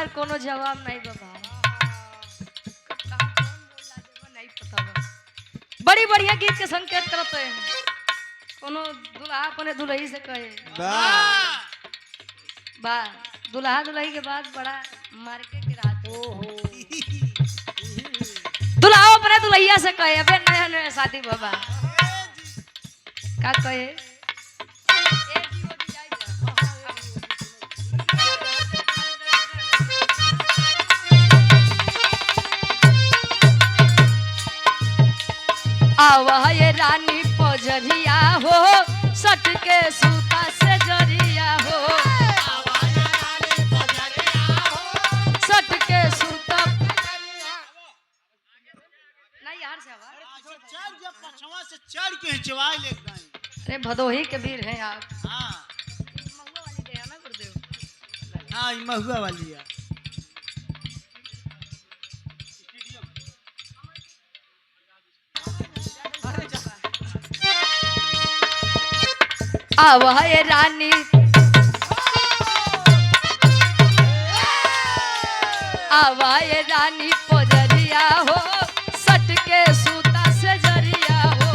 हमार कोनो जवाब नहीं बाबा। नहीं पता बा। बड़ी बढ़िया गीत के संकेत करते हैं। कोनो दुल्हा अपने दुल्ही से कहे बा दुल्हा दुल्ही के बाद बड़ा मार्के की रात हो। दुल्हा अपने दुल्हिया से कहे अबे नया नया शादी बाबा का कहे आवा ये रानी पजरिया हो सट के सूता से जरिया हो सट के सूता नहीं यार से आवा चल जब पछवा से चढ़ के चवाई ले गए। अरे भदोही के वीर हैं आप। हां महुआ वाली दे ना गुरुदेव। हां ई महुआ वाली है। आवा ये रानी आवा ये रानी पजरिया हो सट के सूता से जरिया हो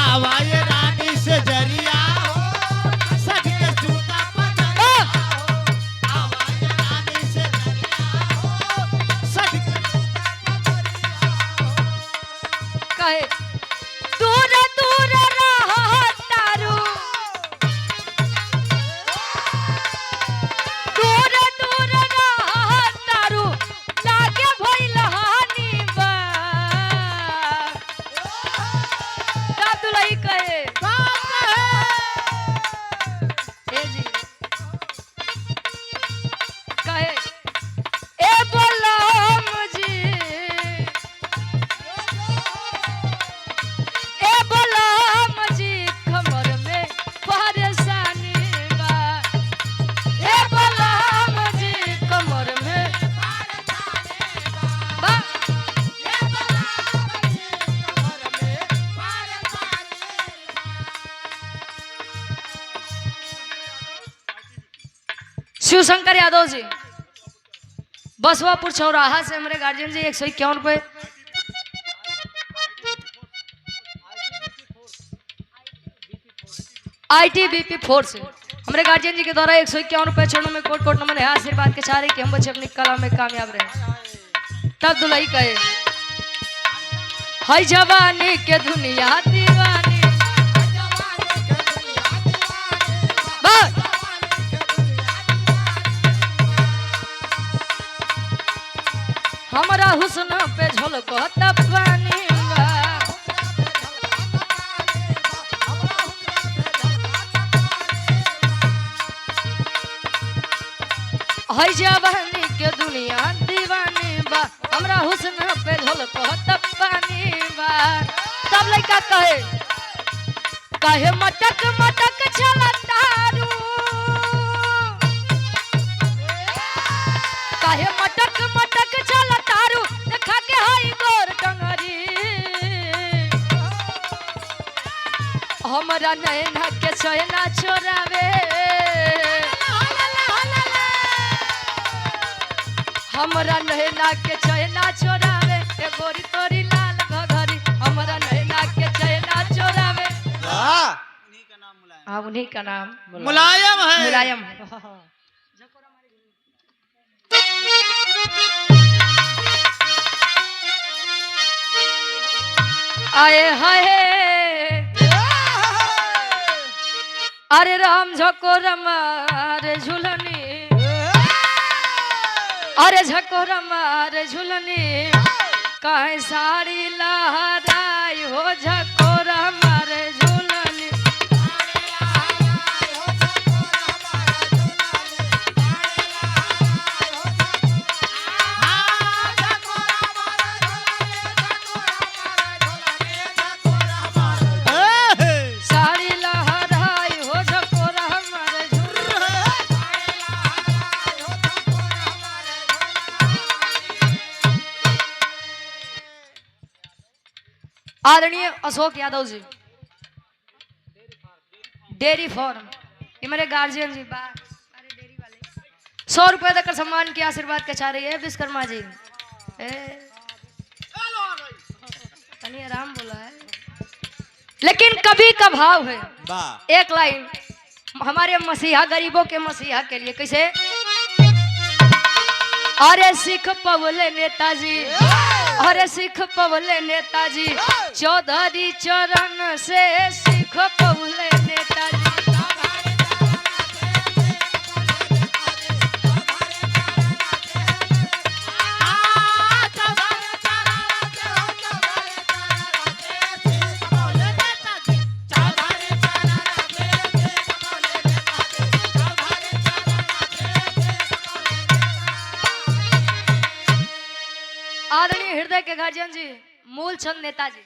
आवा ये रानी से जरिया हो सट के सूता पजरिया हो आवा ये रानी से जरिया हो सट के सूता पजरिया हो कहे दूर दूर रह तारू दूर दूर रह तारू लागे भइल हानि बा का दुलई कहे ए जी कहे ए बोलम जी ए बोलम जी कमर में परेशानी बा ए बोलम जी कमर में बा शिव शंकर यादव जी बसवापुर चौराहा से हमारे गार्जियन जी 151 पे ITBP 4 से हमारे गार्जियन जी के द्वारा 151 रुपए चरणों में कोट कोट नमन है आशीर्वाद के चारे कि हम बच्चे अपनी कला में कामयाब रहे। तब दुल्ही कहे हाय जवानी के दुनिया दीवानी बस हमारा हुस्न पे झलकता पानी बा हाय जवानी के दुनिया दीवानी बा हमरा हुस्न पे झलकता पानी बा। तब लड़का कहे कहे मटक मटक चला तारू कहे मटक मटक चला तारू देखा के हाई गोर डंगरी हमरा नैना के चैना चोरावे हमरा नैना के चैना चोरावे ए गोरी तोरी लाल घघरी हमरा नैना के चैना चोरावे उन्हीं का नाम मुलायम। हाँ उन्हीं का नाम मुलायम है मुलायम है। आए हाय अरे राम झकोरम अरे झुलनी अरे झकोरम अरे झुलनी कहे साड़ी लहराई हो झकोरम अरे झुलनी साड़ी लहराई हो झकोरम अरे झुलनी आदरणीय अशोक यादव जी डेयरी फार्म ये मेरे गार्जियन जी बात अरे डेयरी वाले 100 रुपए देकर सम्मान के आशीर्वाद के चाह रही है विश्वकर्मा जी। तनी आराम बोला है, लेकिन कभी का भाव है। वाह एक लाइन हमारे मसीहा, गरीबों के मसीहा के लिए कैसे? अरे सिख पवले नेताजी, अरे सिख पवले नेताजी, चौधरी चरण से सिख पवले नेताजी। आदरणीय हृदय के गार्जियन जी मूल चंद नेताजी,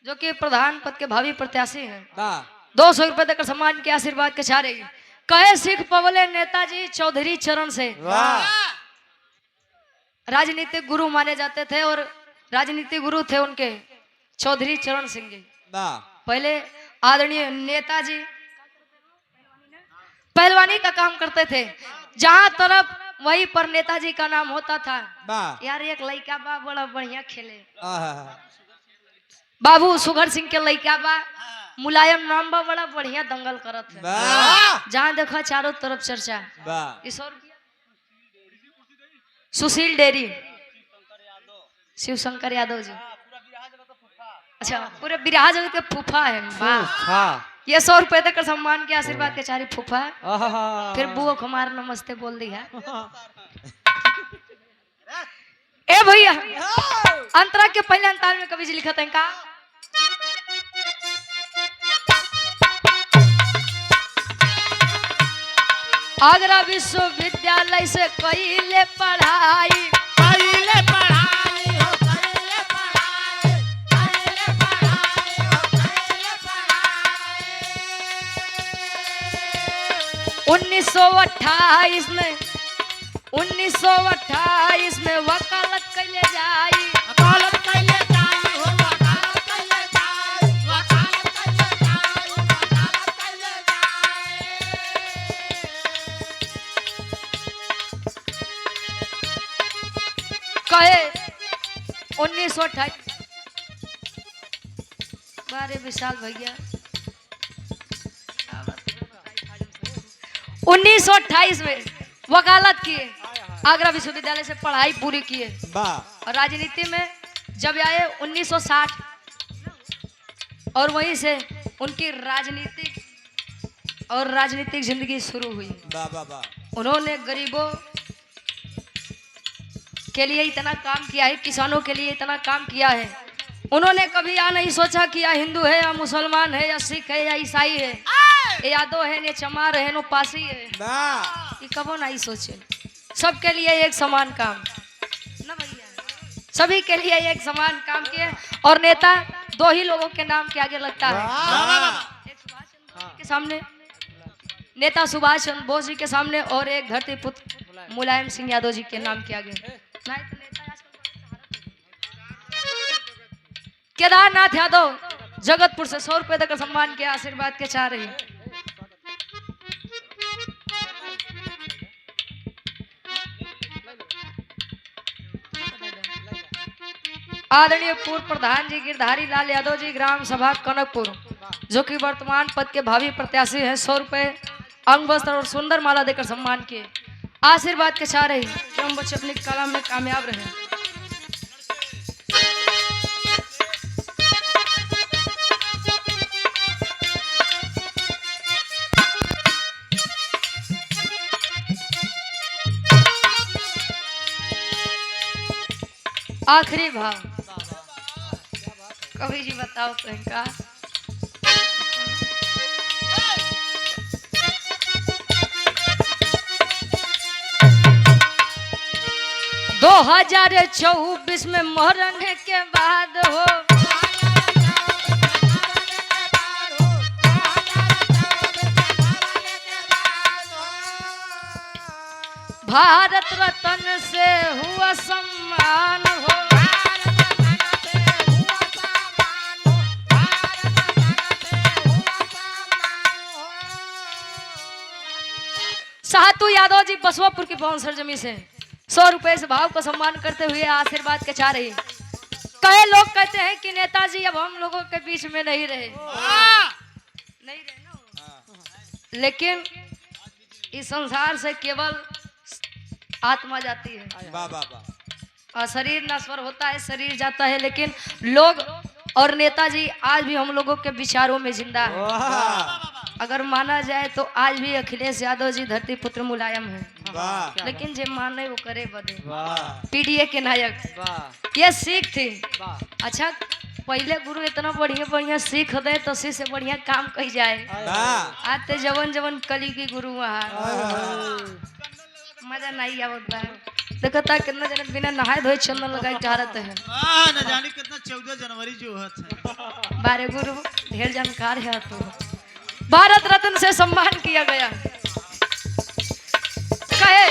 जो कि प्रधान पद के भावी प्रत्याशी हैं, 200 रुपए देकर सम्मान के आशीर्वाद के चाह रही है। कहे सिख पवले नेताजी चौधरी चरण से। राजनीतिक गुरु माने जाते थे और राजनीतिक गुरु थे उनके चौधरी चरण सिंह जी। पहले आदरणीय नेताजी पहलवानी का काम करते थे, जहां तरफ वहीं पर नेताजी का नाम होता था। यार एक लड़का बा बड़ा बढ़िया खेले, बाबू सुगर सिंह के लड़का बा, मुलायम नाम बा, बड़ा बढ़िया दंगल करत है। जहाँ देखा चारों तरफ चर्चा। सुशील डेरी, शिव शंकर यादव जी, अच्छा पूरे बिरहा जगत के फूफा है। वाह, ये 100 रुपए देकर सम्मान के आशीर्वाद के चारी फूफा है। फिर बुआ को हमारा नमस्ते बोल दी है। ए भैया अंतरा के पहले अंताल में कवि जी लिखा था का आगरा विश्वविद्यालय से कईले पढ़ाई, कईले पढ़ाई हो, कईले पढ़ाई, कईले पढ़ाई हो, कईले पढ़ाई। 1928 में वकालत कैले जाई, वकालत कैले जाई हो, वकालत कैले जाई, वकालत कैले जाई हो, वकालत कैले जाई। कहे 1928 बारे विशाल भैया 1928 में वकालत किए, आगरा विश्वविद्यालय से पढ़ाई पूरी किए और राजनीति में जब आए 1960 और वहीं से उनकी राजनीतिक जिंदगी शुरू हुई। उन्होंने गरीबों के लिए इतना काम किया है, किसानों के लिए इतना काम किया है। उन्होंने कभी यह नहीं सोचा कि या हिंदू है या मुसलमान है या सिख है या ईसाई है, यादव है ने चमार है नो पासी है, ये कबो नहीं सोचे। सबके लिए एक समान काम ना भैया, सभी के लिए एक समान काम किए। और नेता दो ही लोगों के नाम के आगे लगता है, एक सुभाष चंद्र बोस के सामने, नेता सुभाष चंद्र बोस जी के सामने, और एक धरती पुत्र मुलायम सिंह यादव जी के नाम के आगे। केदारनाथ यादव जगतपुर से 100 रुपए देकर सम्मान के आशीर्वाद के चाह रही है। आदरणीय पूर्व प्रधान जी गिरधारी लाल यादव जी, ग्राम सभा कनकपुर, जो कि वर्तमान पद के भावी प्रत्याशी हैं, 100 रुपए अंग वस्त्र और सुंदर माला देकर सम्मान किए आशीर्वाद के चाह रही कि हम बच्चे अपनी कला में कामयाब रहे। आखिरी भाव कवि जी बताओ प्रियंका। दो 2024 में मरने के बाद हो, भारत रत्न से हुआ सम्मान हो, साहतू यादव जी बसवापुर की पवन सरजमी से 100 रुपए से भाव को सम्मान करते हुए आशीर्वाद के चाह रही। कई लोग कहते हैं कि नेताजी अब हम लोगों के बीच में नहीं रहे ना, लेकिन इस संसार से केवल आत्मा जाती है और शरीर नश्वर होता है, शरीर जाता है, लेकिन लोग और नेताजी आज भी हम लोगों के विचारों में जिंदा है। अगर माना जाए तो आज भी अखिलेश यादव जी धरती पुत्र मुलायम है, लेकिन जे माने वो करे बदे। पीडीए के नायक ये सीख थी। अच्छा, पहले गुरु इतना बढ़िया बढ़िया सीख दे तो से बढ़िया काम कही जाए। आते जवन जवन कली की गुरु वहाँ मजा नहीं आवत बा। देखता कितना जन बिना नहाए धोए चंदन लगाई चाहते हैं। न जाने कितना 14 जनवरी जो है। बारे गुरु ढेर जानकार है। तो भारत रत्न से सम्मान किया गया। कहे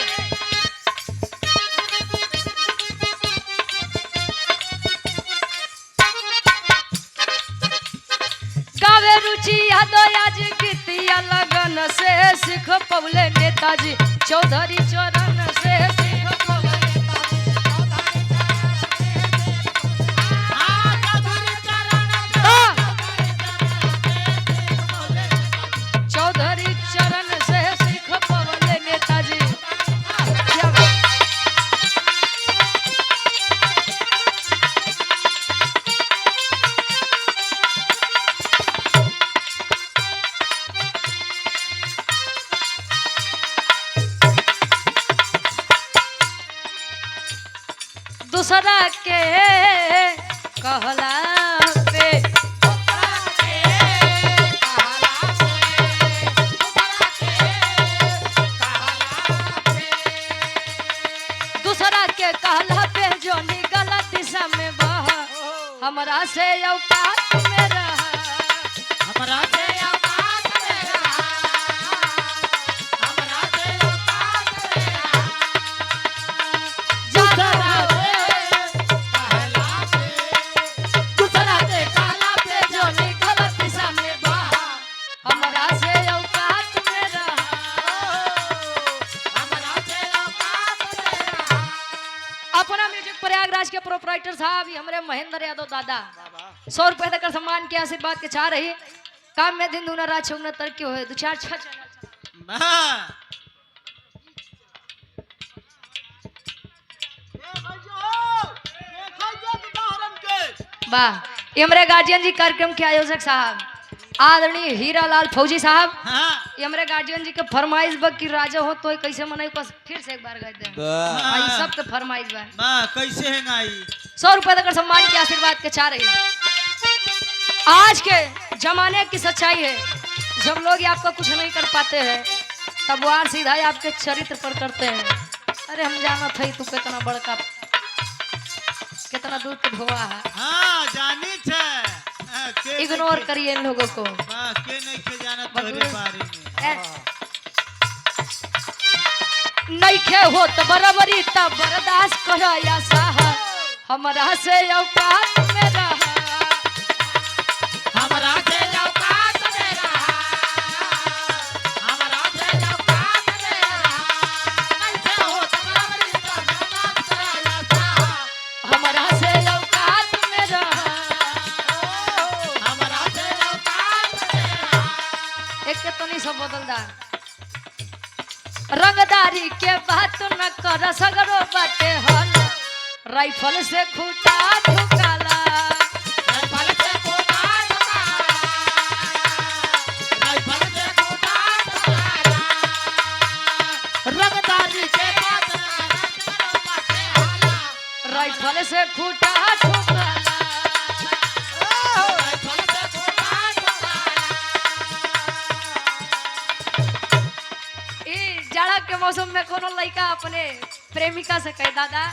कावे रुचि यादव आज गीतिया लगन से सिख पवले नेताजी चौधरी चरण से सिख पवले चौधरी चरण से सिख पवले नेताजी। दूसरा के कहला पे दूसरा के कहला पे जोनी गलत दिशा में बहा हमरा से औकात में रहा। हमरा से औकात में रहा। हमरा से औकात में रहा। दूसरा के कहला पे जोनी गलत दिशा में बहा हमरा से औकात में रहा। हमरा से औकात में रहा। अपना म्यूजिक प्रयागराज के प्रोपराइटर साहब हमारे महेंद्र यादव दादा 100 रुपए देकर सम्मान के आशीर्वाद के चाह रही। काम में दिन दूना रात चौगुना तरक्की हो 2 4 6 वाह। ये हमारे गार्जियन जी कार्यक्रम के आयोजक साहब आदरणीय हीरालाल फौजी साहब। ये हमारे गार्जियन जी के फरमाइश बा कि राजा हो तो कैसे मनाई फिर से एक बार गाय दे। भाई सब के फरमाइश बा कैसे है गाई 100 रुपए देकर सम्मान के आशीर्वाद के चाह रही। आज के जमाने की सच्चाई है, जब लोग आपका कुछ नहीं कर पाते हैं तब वार सीधा ही आपके चरित्र पर करते हैं। अरे हम जाना था तू कितना बड़का कितना दूर के धोआ है। हाँ जानी छे। इग्नोर करिए इन लोगों को। के नहीं के जाना तोहरे बारे में। नहीं खे हो तो बराबरी तब बर्दाश्त करो या साहा हमरा से औकात में रहा। हमरा से औकात में रहा। हमरा से औकात में रहा। नहीं हो तो बराबरी तब बर्दाश्त करो या साहा हमरा से औकात में रहा। हमरा से औकात में रहा। एक के तो नहीं सब बदलदार रंगदारी के बात न कर सगरो बाटे हल राइफल से खूटा ठुकाला। राइफल से खूटा ठुकाला। राइफल से खूटा ठुकाला। रंगदारी के बात न कर बाटे हल राइफल से खूटा ठुकाला। राइफल से खूटा ठुकाला। जाड़ा के मौसम में कोनो लड़का अपने प्रेमिका से कहे दादा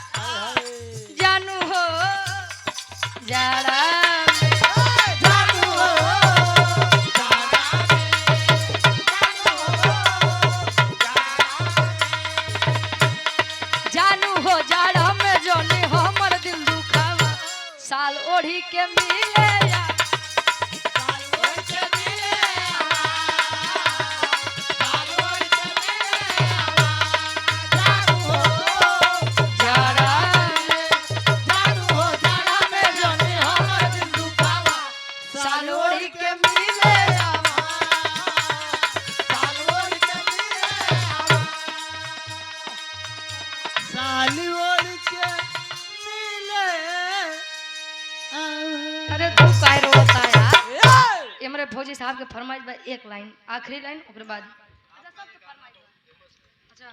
जानू हो जाड़ा में जानू हो जानू हो जाड़ा में जोनी हमर दिल दुखावा साल ओढ़ी के मिले या साल ओढ़ के मिले। साल ओढ़ के मिले। साली ओढ़ के मिले अरे तू काहे रोता यार? ये मेरे फौजी साहब के फरमाइश बा, एक लाइन आखिरी लाइन ओकरे बाद। अच्छा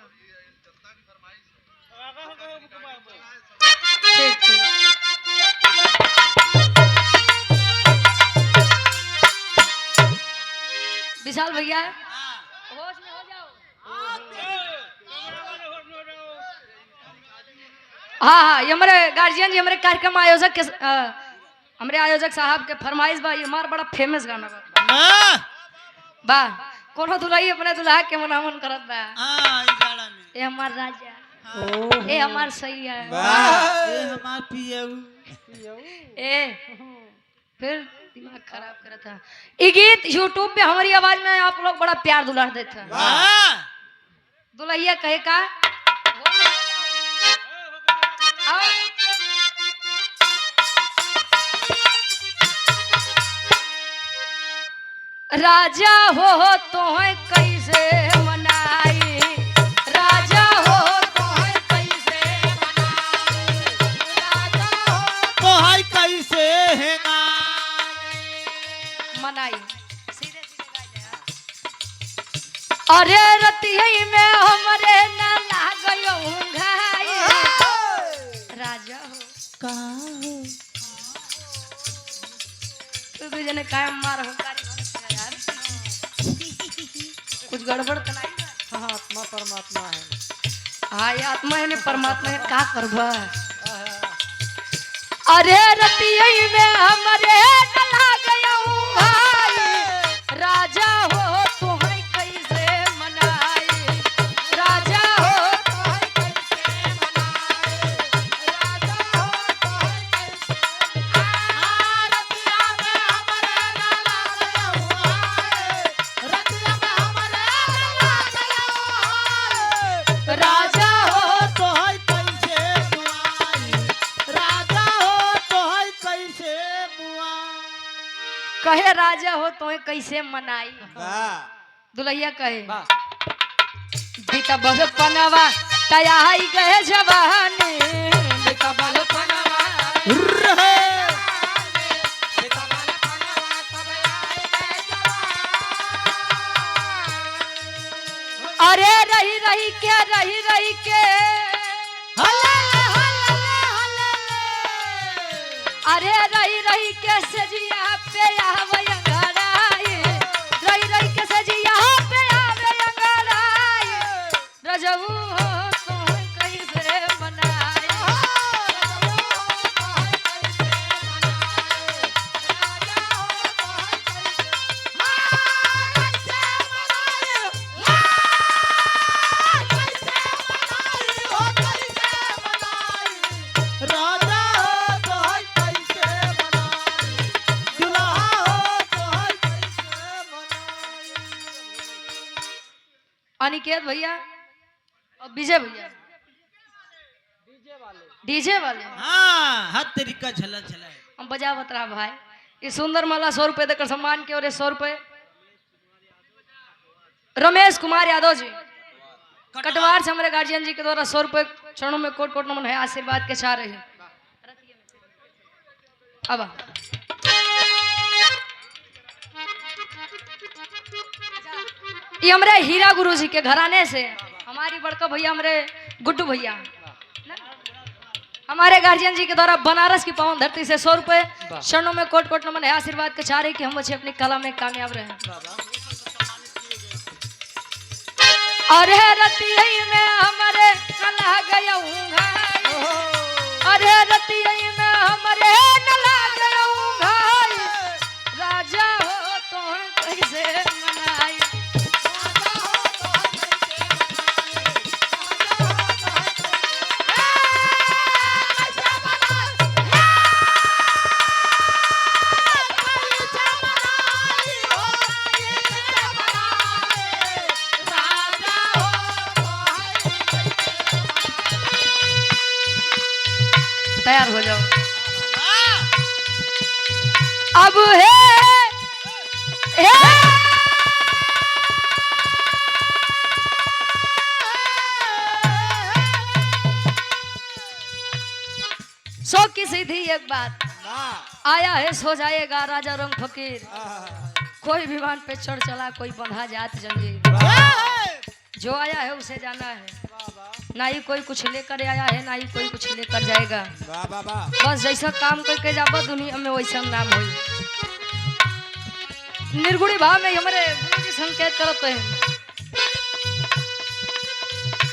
ठीक ठीक। विशाल भैया होश में हो जाओ। हाँ हाँ, ये हमारे गार्जियन जी, हमारे कार्यक्रम आयोजक के हमारे आयोजक साहब के फरमाइश बा, ये हमारा बड़ा फेमस गाना बा। बा कोनो दुल्हा अपने दुल्हा के मनामन करत बा। ये हमार राजा, ये हमार सही है, ये हमार पियऊ ए फिर दिमाग खराब करा था। ये गीत यूट्यूब पे हमारी आवाज में आप लोग बड़ा प्यार दुलार देते हैं। दुल्हिया कहे का आओ। राजा हो तो है कैसे मनाई, राजा हो तो है कैसे मनाई, राजा हो तो है कैसे है मनाई। सीधे सीधे गाय यार। अरे रतिहई में हमरे न लागयो घाई, राजा हो कहाँ हो तू भी जने काय मार हो यार, कुछ गड़बड़ तो नहीं है? हाँ आत्मा परमात्मा है। हाँ ये आत्मा है ने परमात्मा है, का करबा। अरे रतियई में हमरे न लागयो भाई, राजा हो तो है कैसे मनाई, राजा हो तो है कैसे मनाई, राजा हो तो है कैसे मनाई। रतिया में हमरे न लागयो भाई, रतिया में हमरे न लागयो भाई, राजा हो तो है कैसे बुआई, राजा हो तो है कैसे बुआई। कहे राजा हो तो कैसे मनाई। दुल्हिया कहे बीता बचपनवा तयाई गए जवानी, बीता बचपनवा अरे रही रही के रही रही के अरे रही रही के सजिया पे आवे अंगड़ाई, रही रही के सजिया पे आवे अंगड़ाई, रजबू हो तो कैसे मनाई, राजा हो तो है कैसे मनाई, दुल्हा हो तो है कैसे मनाई। अनिकेत भैया और विजय भैया डीजे वाले हाँ हर तरीका झला झला है। हम बजा बतरा भाई। ये सुंदर माला 100 रुपए देकर सम्मान के, और ये 100 रुपए रमेश कुमार यादव जी कटवार से हमारे गार्जियन जी के द्वारा 100 रुपए चरणों में कोट कोट नमन है, आशीर्वाद के चाह रहे हैं। अब ये हमारे हीरा गुरु जी के घराने से हमारी बड़का भैया हमारे गुड्डू भैया हमारे गार्जियन जी के द्वारा बनारस की पावन धरती से 100 रुपए चरणों में कोट कोट नमन है, आशीर्वाद के चाह रहे कि हम बच्चे अपनी कला में कामयाब रहे। अरे रतियई में हमारे नला गया घाई, अरे रतियई में हमारे नला गया घाई, राजा हो तो कैसे मनाई, राजा हो तो तैयार हो जाओ। अब हे सौ की सीधी एक बात, वाह आया है सो जाएगा राजा रंग फकीर। आहा, कोई विमान पे चढ़ चला, कोई बंधा जात जंजीर। वाह जो आया है उसे जाना है, वाह ना ही कोई कुछ लेकर आया है, ना ही कोई कुछ लेकर जाएगा। वाह वाह वाह बस जैसा काम करके जाबो दुनिया में वैसा नाम होई। निर्गुणी भाव में हमारे गुरु जी संकेत करते हैं।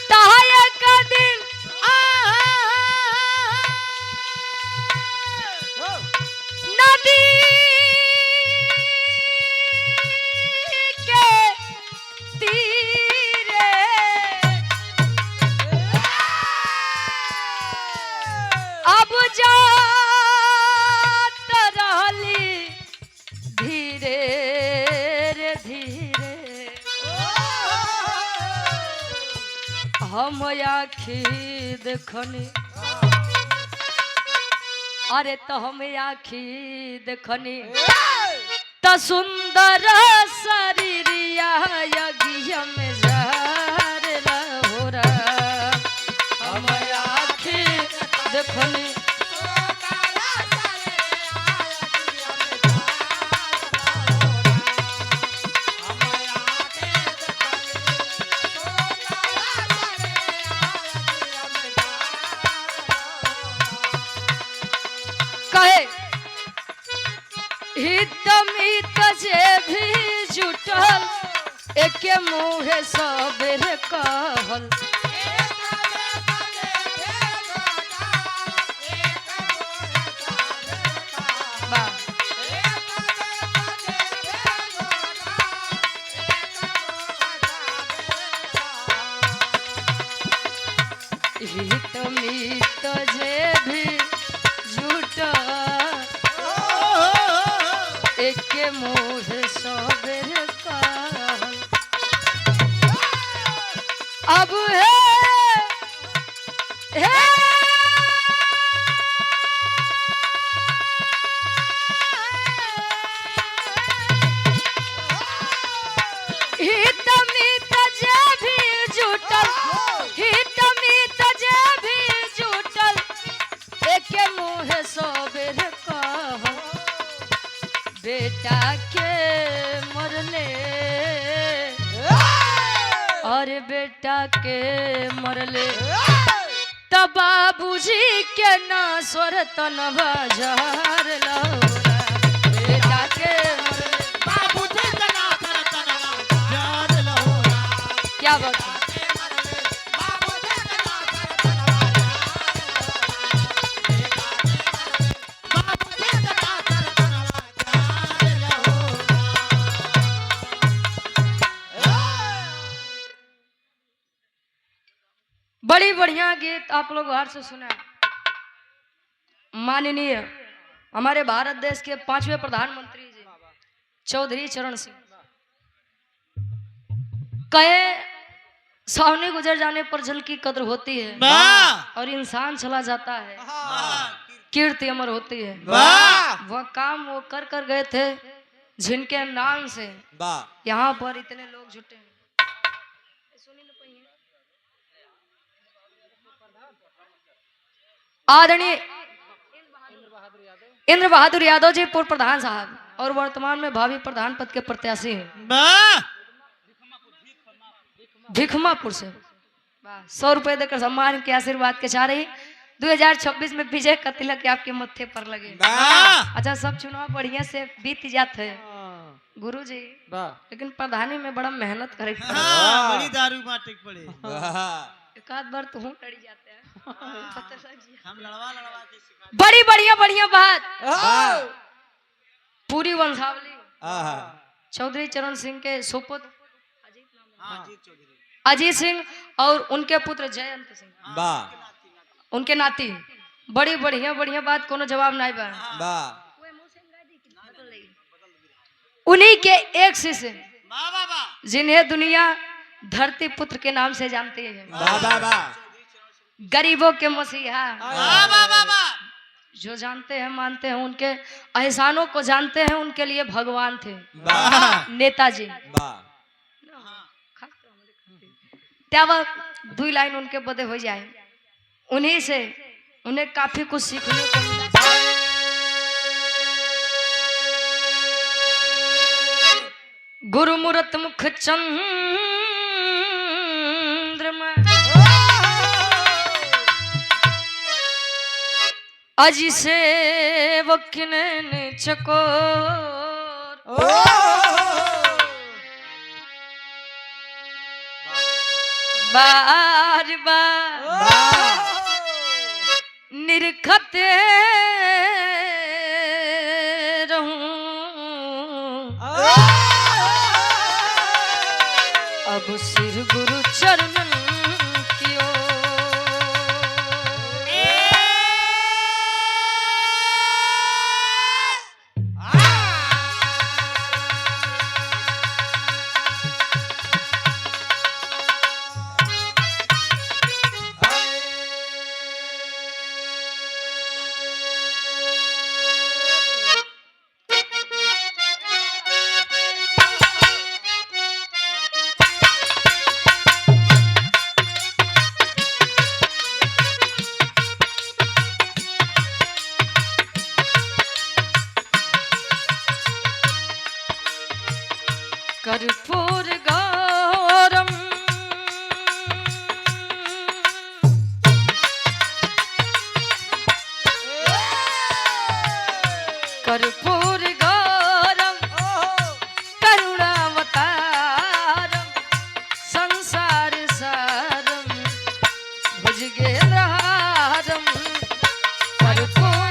तहाया का दिन नदी के तीरे अब जात रहली धीरे रे धीरे। हम आखी देखनी, अरे तो हम आखी देखनी त सुंदर शरीरिया यज्ञ में जार लहोरा। हम आखी देखनी कहे हित मित जे भी जुटल, एके मुँहे सबेर कहल। वाह। हित मित जे भी जुटल, एके मुँहे सबेर कहल। अब हे हित मित जे भी जुटल, हित मित जे भी जुटल, एके मुँहे सबेर कहल। बेटा के मरले, अरे बेटा के मरले त बाबूजी के ना स्वर तनवा जार लहोरा। बेटा के मरले बाबूजी तना तना जान लहोरा क्या बात है? बाबूजी तना बड़ी बढ़िया गीत आप लोग बाहर से सुना। माननीय हमारे भारत देश के 5वें प्रधानमंत्री जी चौधरी चरण सिंह कहे सावनी गुजर जाने पर जल की कद्र होती है वाह और इंसान चला जाता है कीर्ति अमर होती है। वाह वह काम वो कर कर गए थे जिनके नाम से वाह यहाँ पर इतने लोग जुटे हैं। आदरणीय इंद्र बहादुर यादव जी पूर्व प्रधान साहब और वर्तमान में भावी प्रधान पद के प्रत्याशी हैं वाह भिखमापुर से। 100 रुपए देकर सम्मान के आशीर्वाद के चाह रही 2026 में विजय का तिलक आपके मत्थे पर लगे। वाह अच्छा सब चुनाव बढ़िया से बीत जाते हैं गुरु जी, लेकिन प्रधानी में बड़ा मेहनत करे हाँ, बड़ी दारू बाटे पड़े एक आध बार तो हम लड़ी जाते हैं हम लड़वा के सिखा बड़ी बढ़िया बात पूरी वंशावली चौधरी चरण सिंह के सुपुत्र अजीत सिंह और उनके पुत्र जयंत सिंह वाह उनके नाती बड़ी बढ़िया बात कोनो जवाब नहीं बा। वाह उन्हीं के एक शिष्य वाह वाह जिन्हें दुनिया धरती पुत्र के नाम से जानती है, वाह वाह वाह गरीबों के मसीहा वाह वाह वाह जो जानते हैं मानते हैं उनके एहसानों को जानते हैं, उनके लिए भगवान थे वाह नेताजी। वाह त्या वह 2 लाइन उनके बदे हो जाए उन्हीं से उन्हें काफी कुछ सीखने को मिला। गुरुमूर्त मुख चंद्रमा अजी से वकिन चकोर बार बार निरखते रहूं अब सिर गुरु चरणन की ओर। कर्पूर गौरम कर्पूर गौरम करुणावतारम संसार सारम भुजगेन्द्रहारम कर्पूर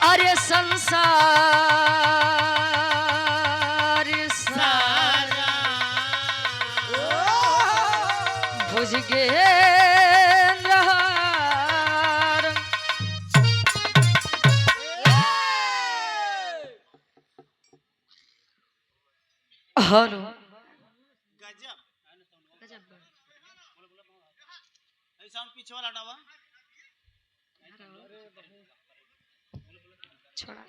अरे संसार सारा भुजगेन्द्रहार। हेलो गजब ऐसा पीछे वाला हटावा छोड़ा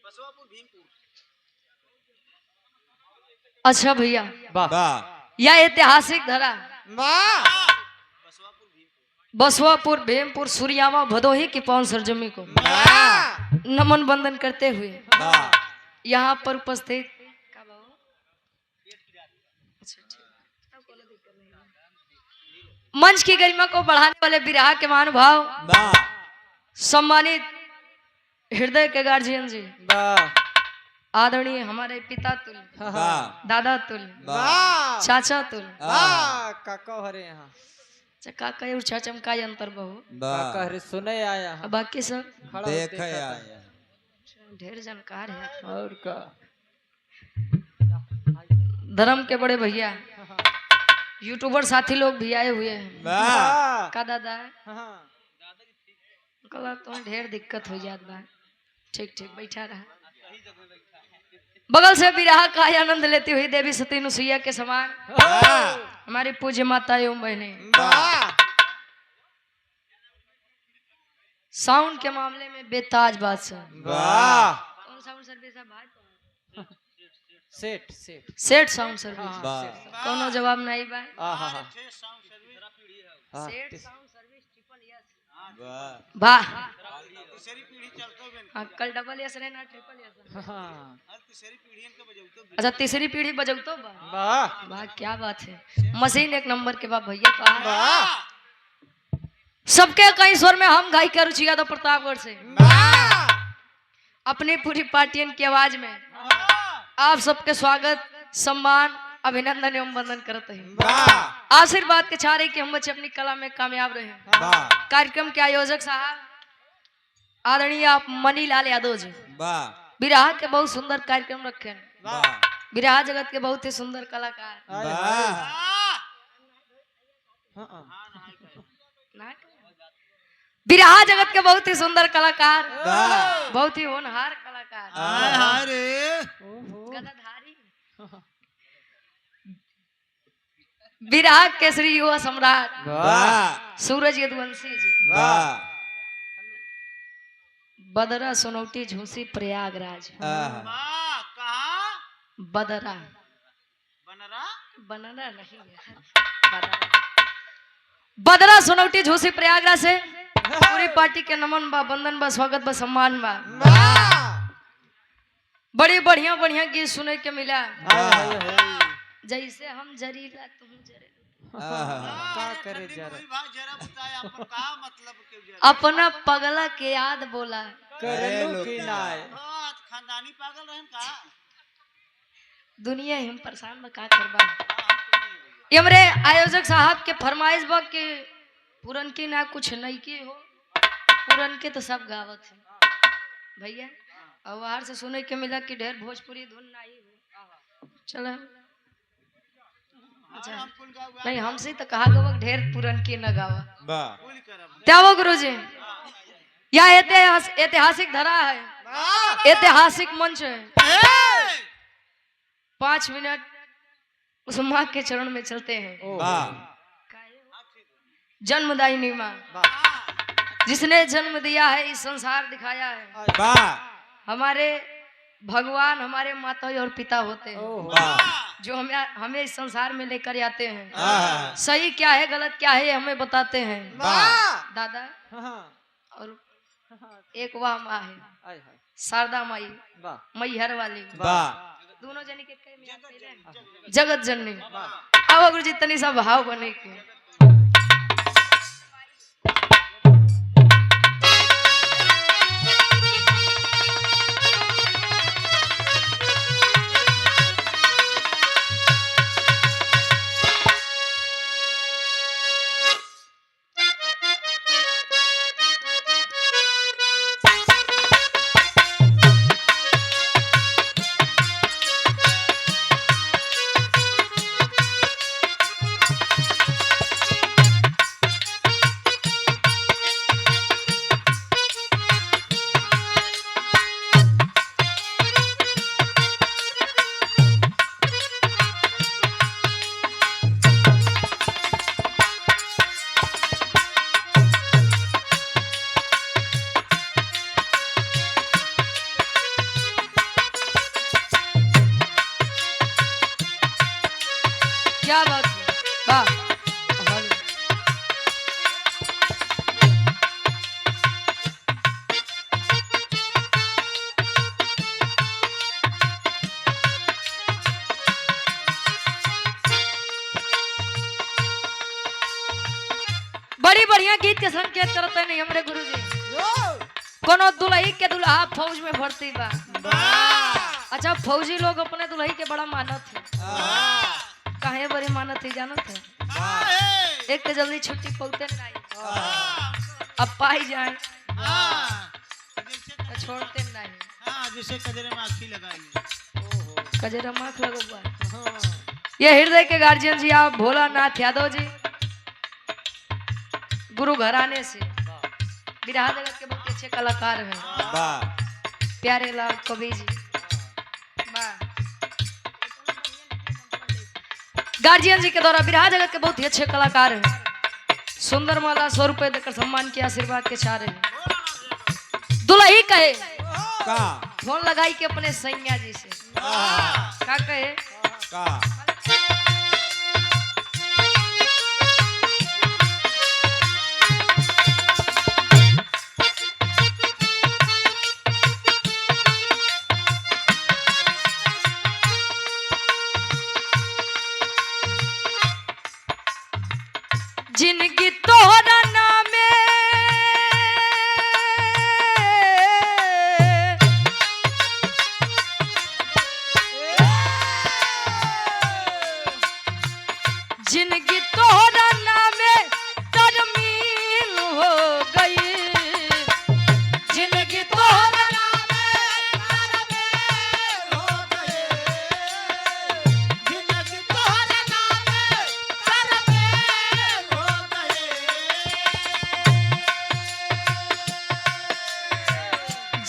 बसवापुर भीमपुर। अच्छा भैया वाह यह ऐतिहासिक धरा वाह बसवापुर भीमपुर सूर्यावा भदोही की पावन सरजमी को नमन बंदन करते हुए यहाँ पर उपस्थित मंच की गरिमा को बढ़ाने वाले बिरहा के महानुभाव सम्मानित हृदय के गार्जियन जी आदरणीय हमारे पिता तुल दादा तुल चाचा तुल काका हरे यहाँ काका और चाचा में का अंतर बहु काका हरे सुने आया बाकी सब देख आया ढेर जानकार है और का धर्म के बड़े भैया यूट्यूबर साथी लोग भी आए हुए हैं का दादा कल तो ढेर दिक्कत हो जात बा ठीक ठीक बैठा रहा बगल से बिरहा का आनंद लेती हुई देवी सती नुसैया के समान हमारी पूज्य माता एवं बहने साउंड के मामले में बेताज बादशाह। वाह कौन साउंड सर्विस है भाई? Set set set sound service. हाँ सेट कोनो जवाब नहीं भाई। हाँ हाँ set sound service triple S. वाह वाह तीसरी पीढ़ी चलतो बेन हाँ, कल डबल एस रहे ना ट्रिपल एस। हाँ तीसरी पीढ़ी के बजौतो अच्छा तीसरी पीढ़ी बजौतो बा। वाह वाह क्या बात है, मशीन एक नंबर के बाद भैया तो आ रहे हैं। वाह सबके कई स्वर में हम गायिका रुचि यादव प्रतापगढ़ से वाह अपनी पूरी पार्टियन की आवाज में आप सबके स्वागत सम्मान अभिनंदन एवं वंदन करते हैं। वाह आशीर्वाद के चाह रहे कि हम बच्चे अपनी कला में कामयाब रहे। वाह कार्यक्रम के आयोजक साहब आदरणीय आप मनीलाल यादव जी वाह बिरहा के बहुत सुंदर कार्यक्रम रखे हैं। वाह बिरहा जगत के बहुत ही सुंदर कलाकार वाह बिरहा जगत के बहुत ही सुंदर कलाकार वाह बहुत ही होनहार कलाकार हाय हाय रे गदाधारी बिरहा केसरी युवा सम्राट वाह सूरज यदुवंशी जी वाह बदरा सोनौटी झूसी प्रयागराज वाह कहाँ बदरा बनरा बनरा नहीं यार बदरा बदरा सोनौटी झूसी प्रयागराज से पूरी पार्टी के नमन बा वंदन बा स्वागत बा सम्मान बा। बड़ी बढ़िया बढ़िया गीत सुने के मिला जैसे हम जरीला तुम जरे क्या करे जरा भाई जरा बताया अपन का मतलब के जरा अपना पगला के याद बोला करलू की नाय आज खानदानी पागल रहन का दुनिया हम परेशान में का करबा। ये हमरे आयोजक साहब के फरमाइश बा के पुरन की ना कुछ नहीं की हो पुरन के तो सब गावत है भैया। और बाहर से सुने के मिला कि ढेर भोजपुरी धुन नहीं हो चलो अच्छा नहीं हमसे तो कहा गवा ढेर पुरन की न गावा वाह क्या वो गुरुजी यह ऐतिहासिक धरा है ऐतिहासिक मंच है। 5 मिनट उस माँ के चरण में चलते हैं। वाह जन्मदायिनी माँ जिसने जन्म दिया है इस संसार दिखाया है। वाह हमारे भगवान हमारे माता और पिता होते हैं वाह जो हमें इस संसार में लेकर आते हैं। वाह सही क्या है गलत क्या है हमें बताते हैं वाह दादा। हाँ और एक वाह माँ है आय हाय शारदा माई वाह मैहर वाली वाह दोनों जनी के कई मियाँ पहले जगत जननी। अब गुरु जी तनी सा भाव बने के क्या बात है वाह हेलो। बड़ी बढ़िया गीत के संकेत करते नहीं हमरे गुरुजी। कोनो दुल्ही के दुल्हा फौज में भर्ती बा। अच्छा फौजी लोग अपने दुल्ही के बड़ा मानत है काहे बड़ी मानत है जानत है। एक तो जल्दी छुट्टी पौते नहीं अब पाई जाए तो छोड़ते नहीं जैसे कजरे में आखी लगाई कजरा माख लगवा। ये हृदय के गार्जियन जी आप भोलानाथ यादव जी गुरु घराने से बिरहा जगत के बहुत अच्छे कलाकार हैं। वाह प्यारे लाल कवि जी गार्जियन जी के द्वारा बिरहा जगत के बहुत ही अच्छे कलाकार हैं। सुंदर माला 100 रुपए देकर सम्मान के आशीर्वाद के चाह रहे हैं। दुल्ही कहे का फोन लगाई के अपने सैया जी से क्या कहे का जिनकी तोहरा नामे जिनकी तोहरा नामे तरमीन हो गई जिनकी तोहरा नामे हो गए जिंदगी तोहरे नामे तरमीन हो गए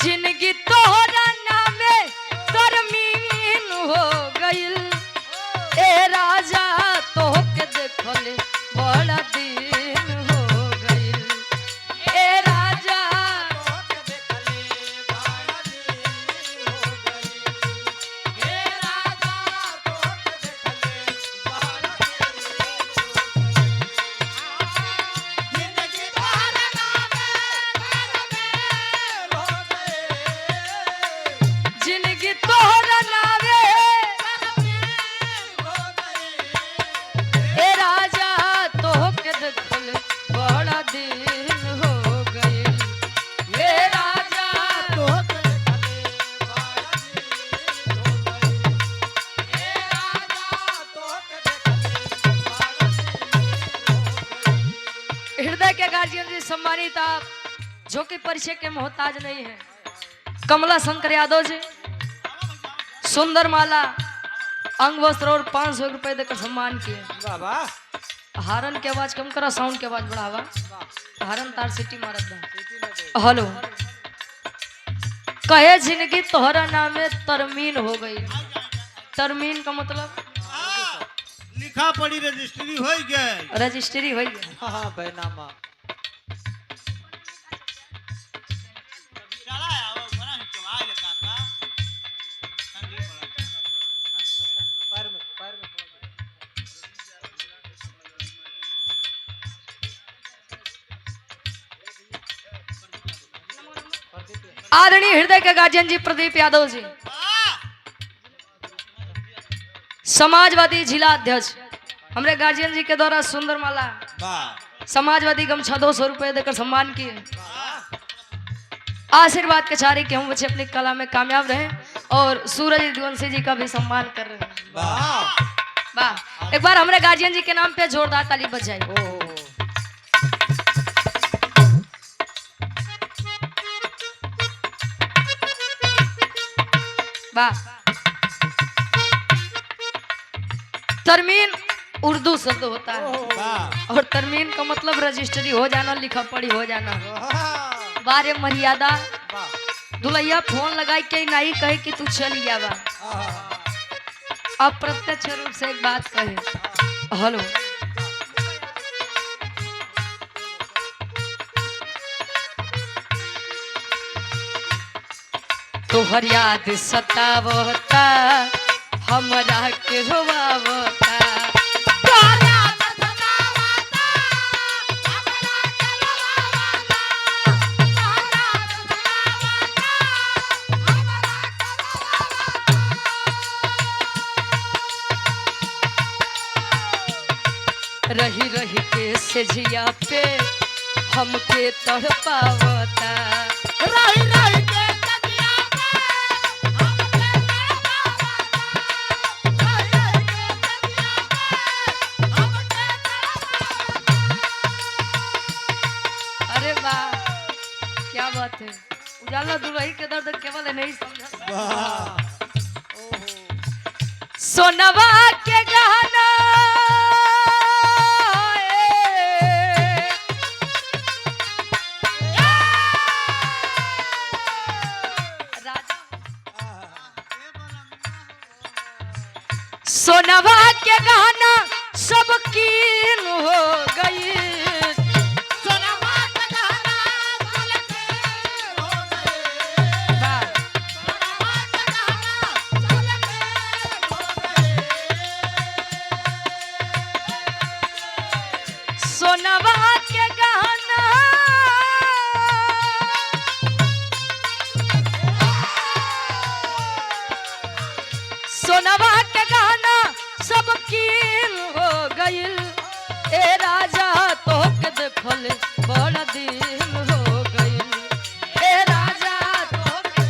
जिनकी तोहरा नामे तरमीन हो गइल ए राजा तोहके देखले बड़ा दिन हो गइल ए राजा तोके देखले बड़ा दिन हो गई हे राजा तोके देखले बड़ा दिन जिंदगी तोहरे नामे तरमीन हो गए जिनकी तोहरा नामे हो गए ए राजा तोहके देखले बड़ा दिन हो गइल ए राजा तोके देखले बड़ा दिन हो गई हे राजा तोके देखले बड़ा दिन हो गई हृदय के गार्जियन जी सम्मानित आप जो कि परिचय के मोहताज नहीं है कमला शंकर यादव जी सुंदर माला अंग वस्त्र और 500 रुपए देकर सम्मान किए बाबा हारन की आवाज कम करा साउंड की आवाज बढ़ावा हारन तार सिटी मारत बा हेलो कहे जिंदगी तोहरा नामे तरमीन हो गई तरमीन का मतलब लिखा पड़ी रजिस्ट्री हो गई रजिस्ट्री हुई है हाँ बैनामा आदरणीय हृदय के गार्जियन जी प्रदीप यादव जी समाजवादी जिला अध्यक्ष हमारे गार्जियन जी के द्वारा सुंदर माला समाजवादी गमछा 200 रुपए देकर सम्मान किए आशीर्वाद के चारे कि हम बच्चे अपनी कला में कामयाब रहे और सूरज दिवंशी जी का भी सम्मान कर रहे हैं वाह एक बार हमारे गार्जियन जी के नाम पे जोरदार ताली बज जाए वाह तरमीन उर्दू शब्द होता है और तरमीन का मतलब रजिस्ट्री हो जाना लिखा पढ़ी हो जाना बारे मर्यादा दुल्हैया फोन लगाई के नहीं कहे कि तू चल बा अब प्रत्यक्ष रूप से एक बात कहे हेलो तोहर याद सतावता हमरा के रोवावता रही रही के सेजिया पे हमके तड़पावता रही रही के तकिया पे हमके तड़पावता रही रही के तकिया पे हमके तड़पावता अरे वाह क्या बात है उजाला दुल्हई के दर्द केवल नहीं समझा सोनवा के गहना सोनवा के गहना सब कीन हो गई सोनवा के गहना सब कीन हो गए बड़ा दिन हो गई ए राजा तोहके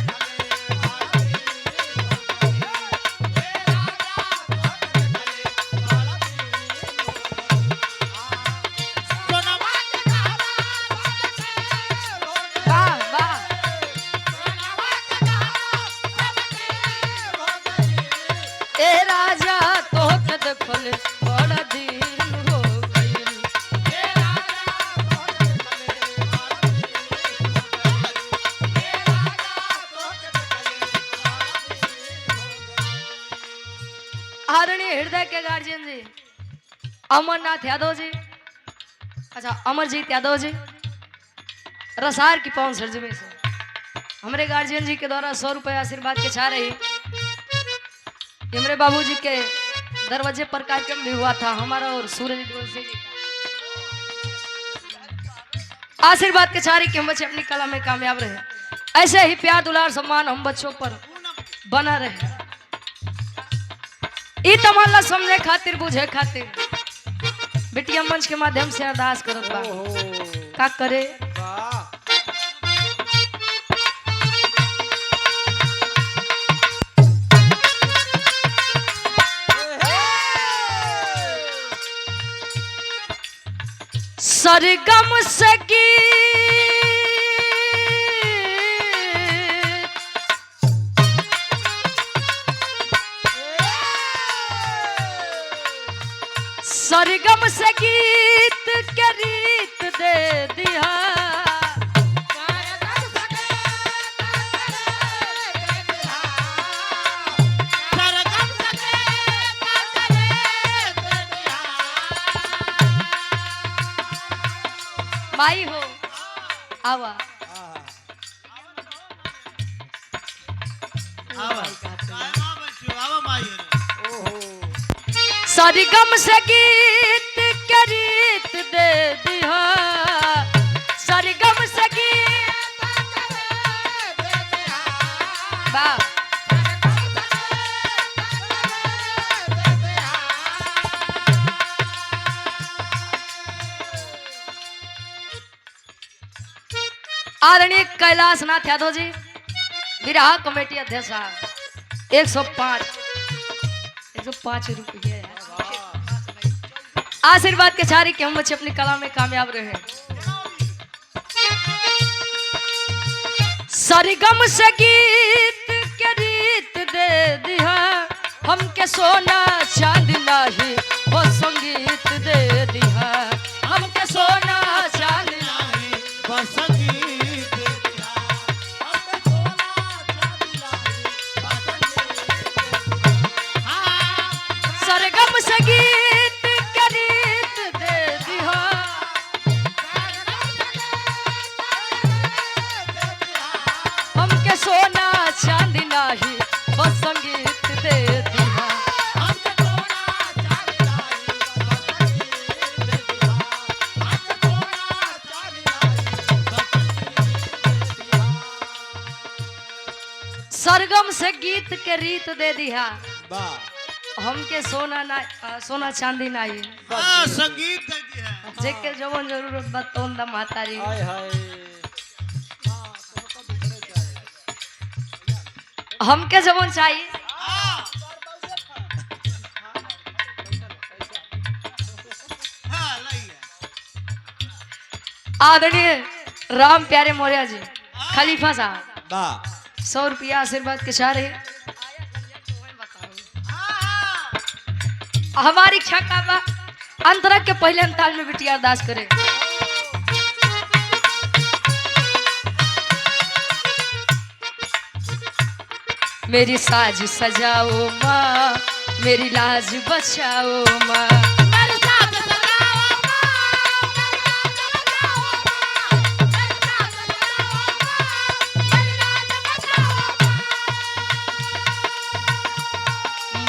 वाह वाह ए राजा तोहके देखल बड़ा दिन हो गई आदरणीय हृदय के गार्जियन जी अमरनाथ यादव जी, अच्छा अमरजीत यादव जी रसार की पवन सरजमी से हमारे गार्जियन जी के द्वारा 100 रुपये आशीर्वाद के छा रही। हमारे बाबूजी के दरवाजे पर कार्यक्रम भी हुआ था हमारा और सूरज गोलसे जी का आशीर्वाद के छा रही कि हम बच्चे अपनी कला में कामयाब रहे। ऐसे ही प्यार दुलार सम्मान हम बच्चों पर बना रहे। ई तमन्ना समझे खातिर बुझे खातिर बिटिया मंच के माध्यम से अरदास करत बा का करे। सरगम सगी सरगम से गीत के रीत दे दिया माई हो आवा सरगम से गीत के रीत दे दिया सरगम से गीत वाह आदरणीय कैलाश नाथ यादव जी विराह कमेटी अध्यक्ष 105 रुपये आशीर्वाद के छारी के हम बच्चे अपनी कला में कामयाब रहे। सरगम से गीत के रीत दे दिया हमके सोना चांदी नाही वो संगीत दे दिया हमके सोना चांदी नाही वो संगीत दे दिया हमके सोना चांदी नाही सरगम से गीत के रीत दे दिया हमके सोना चांदी नाही वो संगीत दे दिया हमके सोना चांदी नाही सरगम से गीत के रीत दे दिया हमके सोना ना सोना चांदी नहीं संगीत जेके जवन जरूरत बा तोन दा मातारी हमके जवन चाहिए आदरणीय राम प्यारे मौर्य जी खलीफा साहब 100 रुपया आशीर्वाद के सारे हमारी इच्छा का बा अंतरा के पहले अंताल में बिटिया अरदास करे। मेरी साज सजाओ माँ मेरी लाज बचाओ माँ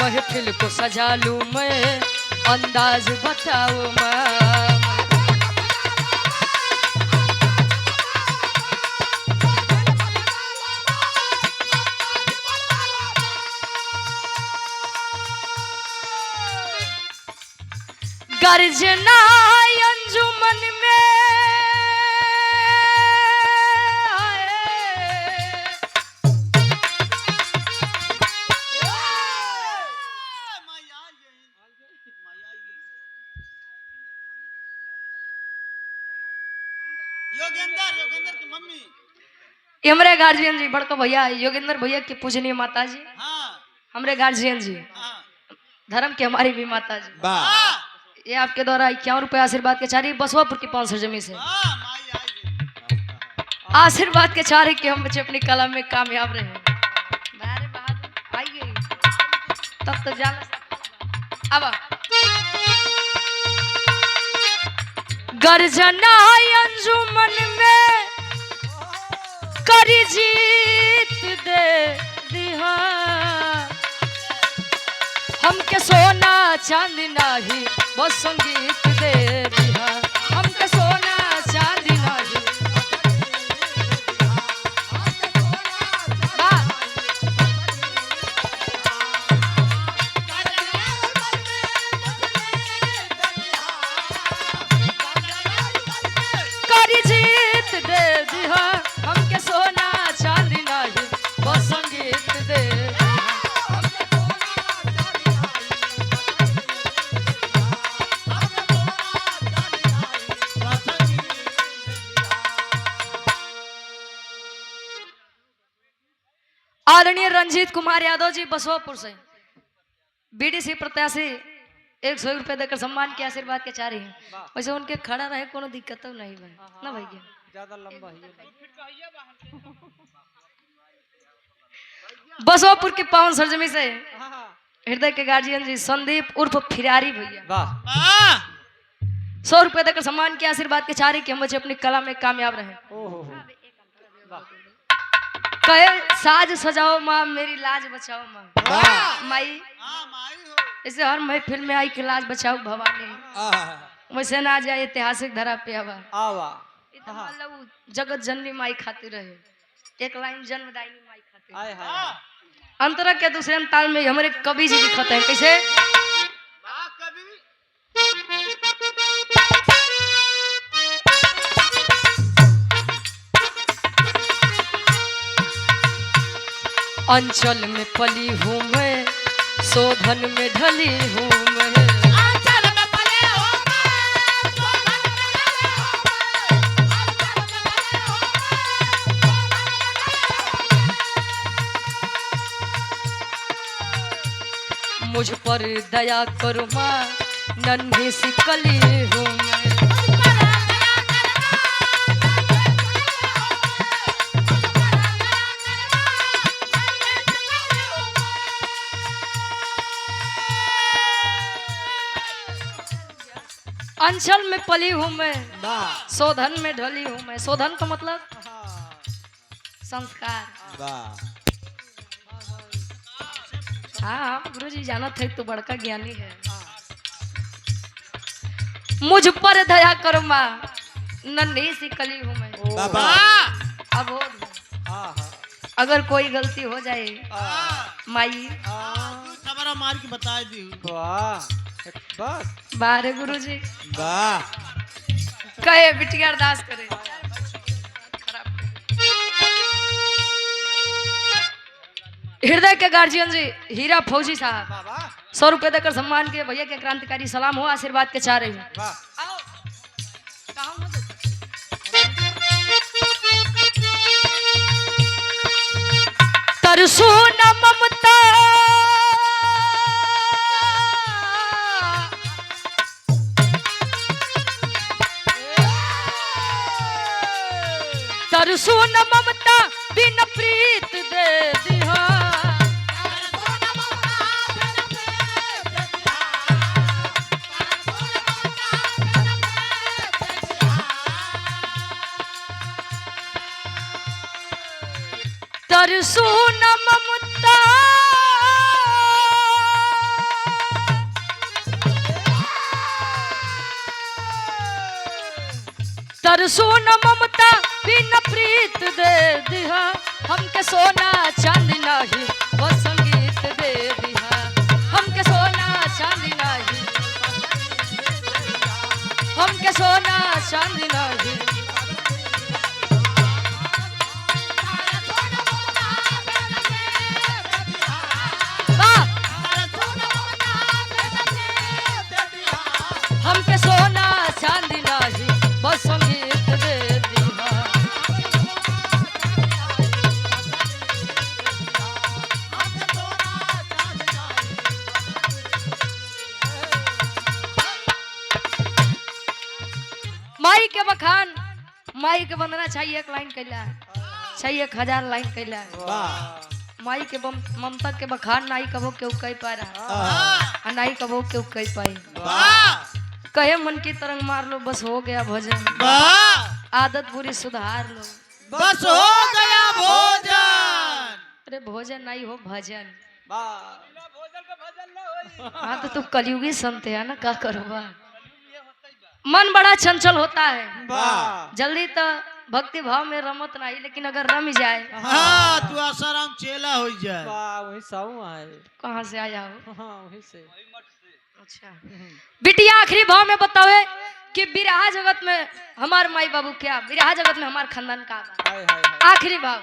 महफिल को सजा लूं मैं अंदाज बताओ माँ गर्जना अंजुमन में योगेंद्र योगेंद्र की मम्मी। ये हमारे गार्जियन जी बड़का भैया योगेंद्र भैया की पूजनीय माता जी, हाँ हमारे गार्जियन जी, हाँ धर्म की हमारी भी माता जी। वाह हाँ ये आपके द्वारा 51 रुपए आशीर्वाद के चारी बसवापुर की 500 जमी से हाँ माई आई आशीर्वाद के चारे कि हम बच्चे अपनी कला में कामयाब रहे। अरे बहादुर आई गई तब तो जान अब गर्जना अंजुमन में करी जीत दे दिहा हमके सोना चांदी नाही बस संगीत दे दिहा हमके सोना चांदी नाही। वाह! करी जीत दे दिहा हमके सोना चांदी नाही बस संगीत दे दिहा। आदरणीय रंजीत कुमार यादव जी बसवापुर से बीडीसी प्रत्याशी 100 रुपए देकर सम्मान के आशीर्वाद के चाह रही हैं। वैसे उनके खड़ा रहे कोनो दिक्कत तो नहीं भाई ना भाई के ज्यादा लंबा है बसवापुर के पावन सरजमी से हृदय के गार्जियन जी संदीप उर्फ फिरारी भैया वाह 100 रुपए देकर सम्मान के आशीर्वाद के चाह रही कि हम बच्चे अपनी कला में कामयाब रहे। ओहो वाह कहे साज सजाओ माँ मेरी लाज बचाओ माँ वाह माई हाँ माई हो ऐसे हर महफिल में आई कि लाज बचाओ भवानी वैसे ना जाए ऐतिहासिक धरा पे आवा आवा मतलब जगत जननी माई खातिर रहे एक लाइन जन्मदायिनी माई खातिर आय हाय अंतरा के दूसरे ताल में हमारे कवि जी लिखते हैं कैसे वाह कभी अंचल में पली हूँ मैं शोधन में ढली हूँ मैं मुझ पर दया करो माँ नन्ही सी कली हूँ मैं अंचल में पली हूँ मैं वाह शोधन में ढली हूँ मैं। शोधन का मतलब संस्कार। वाह हाँ गुरु जी जाना थे तो बड़का ज्ञानी है। मुझ पर दया करो माँ नन्ही सी कली हूँ मैं बाबा अबोध हूँ। हाँ अगर कोई गलती हो जाए माई खबर मार के बता दी वाह बस बारे गुरु जी वाह कहे बिटिया अरदास करे हृदय के गार्जियन जी हीरा फौजी साहब बाबा 100 रुपए देकर सम्मान के भैया के क्रांतिकारी सलाम हो आशीर्वाद के चाह रही हूँ। वाह तरसू न ममता तरसू न ममता बिन प्रीत दे दिहा तरसू न ममता तरसू न ममता बिन प्रीत दे दिहा हमके सोना चांदी नाही वो संगीत दे दिहा हमके सोना चांदी नाही हमके सोना चांदी नाही वाह! हमके सोना चांदी नाही बस संगीत दे दिहा माई के वंदना चाहिए एक लाइन कैला चाहिए 1000 लाइन कैला वाह माई के ममता के बखान नाई कबो केहू कह पा रहा वाह और नाई कबो केहू कह पाई वाह कहे मन की तरंग मार लो बस हो गया भजन वाह आदत बुरी सुधार लो बस हो गया भोजन। अरे भोजन नहीं हो भजन वाह हाँ तो तू कलयुगी संत है ना क्या करोगा मन बड़ा चंचल होता है वाह जल्दी तो भक्ति भाव में रमत नहीं लेकिन अगर रम जाए हाँ तू आसाराम चेला हो जाए। वाह वही साऊ है। कहाँ से आया हो हाँ वही से। अच्छा बिटिया आखिरी भाव में बतावे कि विराह जगत में हमार माई बाबू क्या विराह जगत में हमार खानदान का बा। हाय हाय हाय। आखिरी भाव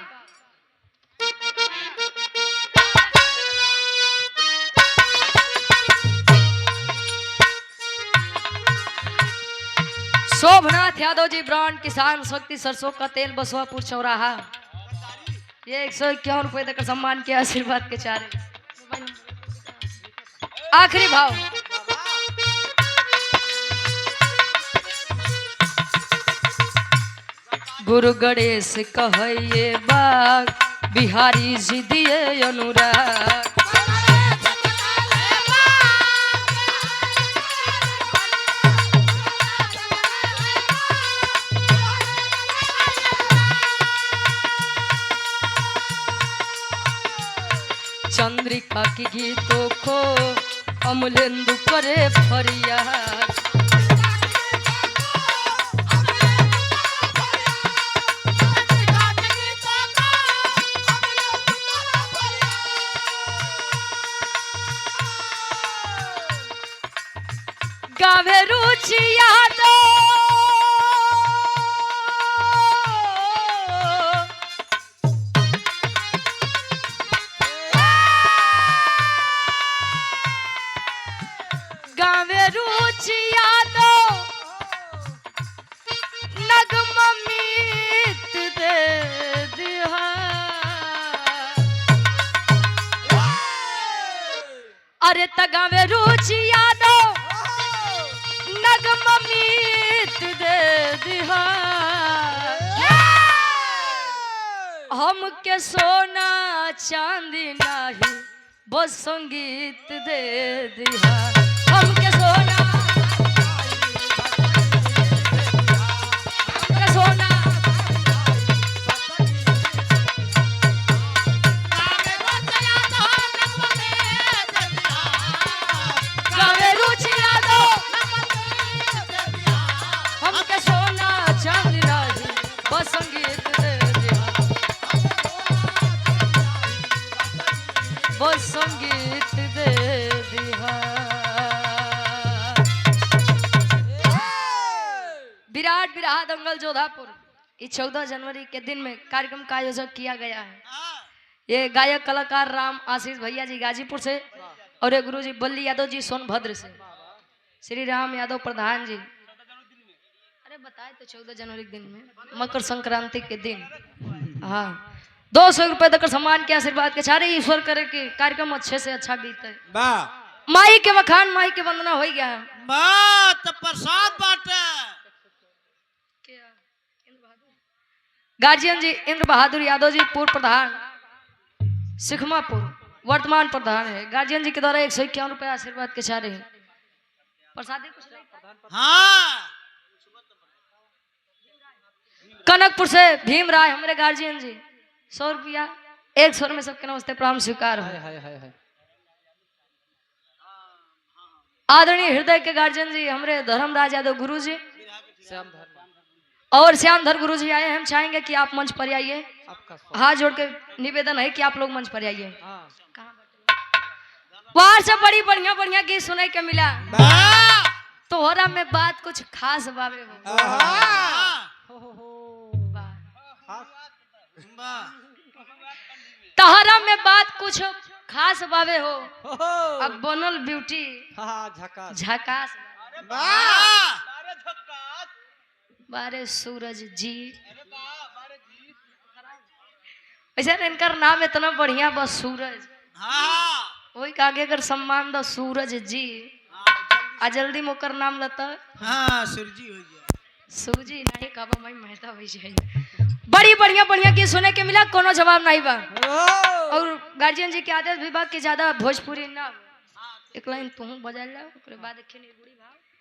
शोभनाथ यादव जी ब्रांड किसान शक्ति सरसों का तेल बसवापुर चौराहा ये 151 रुपए तक सम्मान के आशीर्वाद के चारे आखिरी भाव गुरु गणेश कहिए बाग बिहारी जी दिए अनुराग चंद्रिका की गीतों को अमलेंदु करे फरियाद गावे रुचि यादव गावे रुचि यादव नगमा मीत दे दिहा अरे त गावे रुचि यादव नगमा मीत दे दिहा हमके सोना चांदी नाही बस संगीत दे दिहा हमके सोना हमके सोना गावे रुचि यादव हमके सोना चांदी नाही बस संगीत दे दिहा बस संगीत दे दिहा विराट विराह दंगल जोधापुर इस 14 जनवरी के दिन में कार्यक्रम का आयोजन किया गया है। ये गायक कलाकार राम आशीष भैया जी गाजीपुर से और ये गुरु जी बल्ली यादव जी सोनभद्र से श्री राम यादव प्रधान जी अरे बताए तो 14 जनवरी के दिन में मकर संक्रांति के दिन हाँ 200 रुपए देकर सम्मान के आशीर्वाद के सारे ईश्वर करे कि कार्यक्रम अच्छे से अच्छा बीते वाह माई के मखान माई के वंदना हो गया है। बात प्रसाद बाटे गार्जियन जी इंद्र बहादुर यादव जी पूर्व प्रधान सिखमापुर वर्तमान प्रधान है गार्जियन जी के द्वारा 151 रुपए आशीर्वाद के चारे हैं प्रसादी कुछ नहीं। हाँ कनकपुर से भीम राय हमारे गार्जियन जी 100 रुपया 100 में सबके नमस्ते प्रणाम स्वीकार हाय हो हाय हाय हाय। आदरणीय हृदय के गार्जियन जी हमारे धर्मराज यादव गुरु जी श्याम धर्म और श्यामधर गुरु जी आए हम चाहेंगे कि आप मंच पर आइए आपका स्वागत। हाथ जोड़ के निवेदन है कि आप लोग मंच पर आइए हाँ वहां से बड़ी बढ़िया बढ़िया गीत सुने के मिला वाह तोहरा में बात कुछ खास बावे हो आहा हो वाह। हाँ तोहरा में बात कुछ खास बावे हो हो अब बनल ब्यूटी हाँ झकास झकास वाह बारे सूरज जी ऐसा इनका नाम इतना बढ़िया बस सूरज हाँ वही के आगे अगर सम्मान दो सूरज जी आ जल्दी मोकर नाम लता हाँ सुरजी हो जाए सूजी नहीं कब मैं महता हुई जाए बड़ी बढ़िया बढ़िया की सुने के मिला कोनो जवाब नहीं बा और गार्जियन जी के आदेश भी बा कि ज्यादा भोजपुरी ना एक लाइन तू बजा ला ओकरे बाद एक निगुड़ी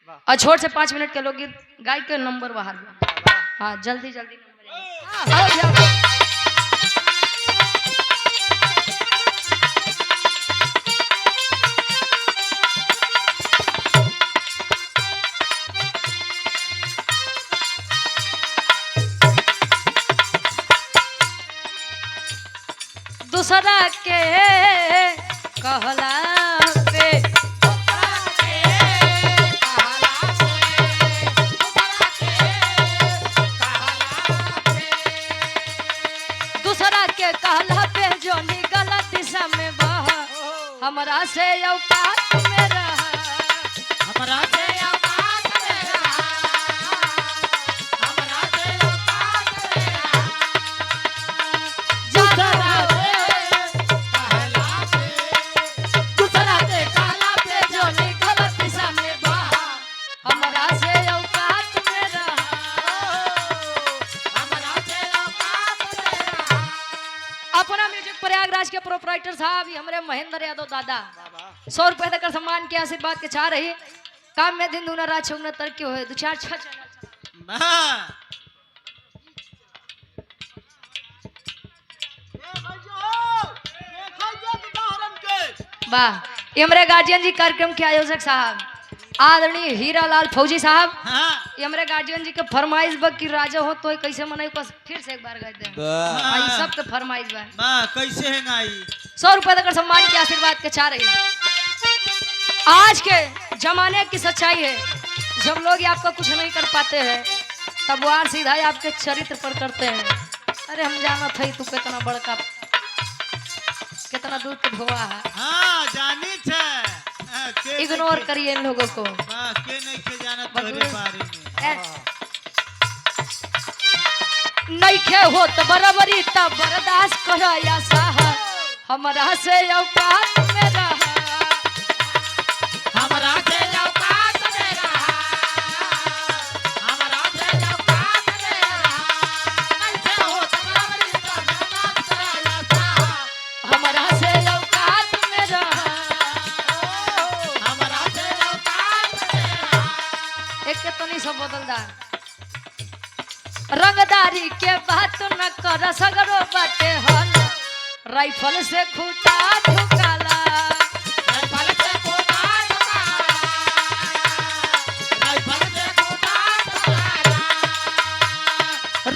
भाव और छोट से 5 मिनट के लोग गीत गाय के नंबर बाहर बा हां जल्दी जल्दी नंबर आओ ध्यान दूसरा के कहला पे दूसरा के कहला पे जो गलत दिशा में बह हमरा से औकात में रहा हमरा से औकात में रहा हमरा से औकात में रहा दूसरा दूसरा के कहला पे जो गलत दिशा में बह हमरा से औकात में रहा हमरा से औकात में रहा अपना म्यूजिक प्रयागराज के प्रोपराइटर साहब ये हमारे महेंद्र यादव दादा 100 रुपए देकर सम्मान के आशीर्वाद के चाह रही काम में दिन दूना रात चौगुना तरक्की हो 2 4 6 चैनल वाह वाह ये हमारे गार्जियन जी कार्यक्रम के आयोजक साहब आदरणीय हीरालाल फौजी साहब हाँ ये हमारे गार्जियन जी के फरमाइश बा कि राजा हो तो कैसे मनाई बस फिर से एक बार गाय दे भाई सब के फरमाइश बा वाह कैसे है गाई 100 रुपए देकर सम्मान के आशीर्वाद के चाह रही आज के जमाने की सच्चाई है जब लोग आपका कुछ नहीं कर पाते हैं तब वार सीधा ही आपके चरित्र पर करते हैं अरे हम जाना था तू कितना बड़का कितना दूर के धोआ है हाँ जानी थे के इग्नोर करिए इन लोगों को वाह के नहीं के जाना बदूर- तोरे बारे में नहीं खे हो तो बराबरी तब बर्दाश्त करो या साहा हमारा से औकात में रहा हमरा से औकात में रहा हमरा से औकात में रहा कैसे हो तुम्हारी बर्दाश्त कराया साहब हमारा से औकात में रहा हमरा से औकात में रहा एक के तो नहीं सब बदलदार रंगदारी के बात न कर सगरो बाटे हल राइफल से खूटा ठुकाला राइफल से कोटा ठुकाला राइफल से कोटा ठुकाला